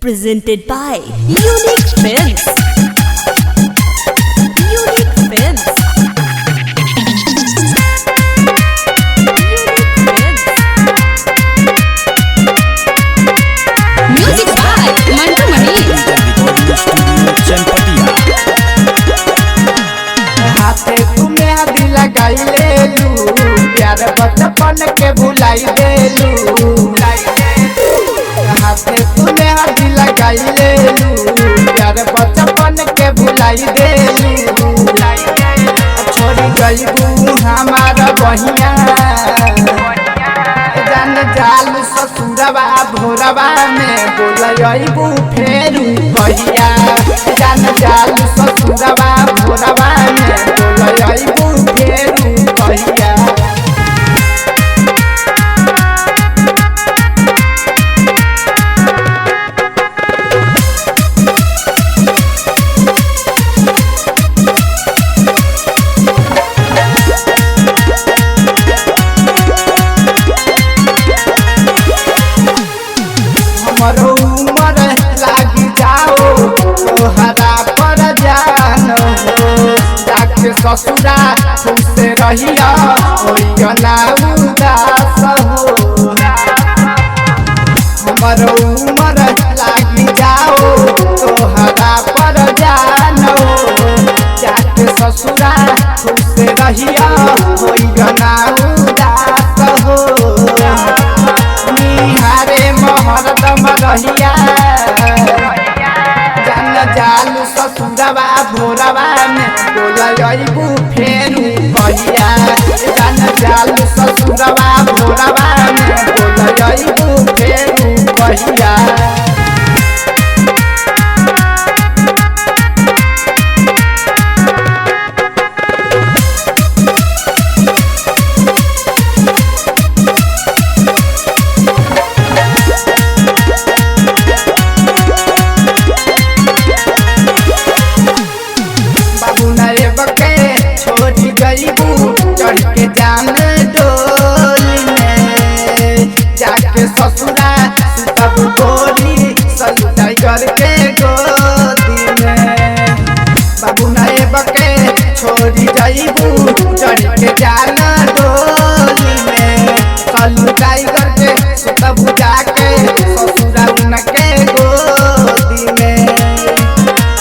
Presented by Unique Films. Unique Films. Music by Mantu Mani. हाथे तुम्हें दिल लगाई ले लू, प्यार बचपन के भुलाई दे लू। हाथे तुम्हें दिल लगाई ले लू, प्यार बचपन के भुलाई दे लू। छोड़ी गई हमारा बहिया, जान जाल ससुरवा भोरवा में बोलबू फेरू भैया। जान जाल ससुरवा भोरवा में बोलबू फेरू भैया। हमरो उमर लागी जाओ तोहरा पर जान हो, जाके ससुरा तुमसे रहिया होइयो ना उदास हो। हमरो उमर लागी जाओ तोहरा पर जान हो, जाके ससुरा तुमसे रहिया होइयो ना उदास हो। निहारे महरदम रहिया, जान जाल ससुरवा भोरवा में बोलबू फेरू भैया। जान जाल ससुरवा भोरवा में बोलबू फेरू भैया। छोड़ी गईबू चढ़ के जान डोली में, जाके ससुरा तब गोली सलू टाइगर के गोदी में। बाबू नए बके छोड़ी गईबू चढ़ के जान डोली में, सलू टाइगर के तब जाके ससुरा उनके गोदी में।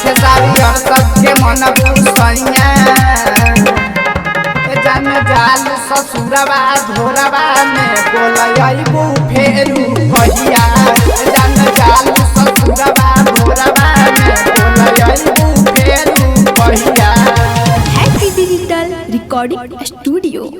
खेसारी और सबके मन भूसैया, जान जाल ससुरवा भोरवा में बोलबू फेरू भैया। जान जाल ससुरवा भोरवा में बोलबू फेरू भैया। Happy Digital Recording Studio.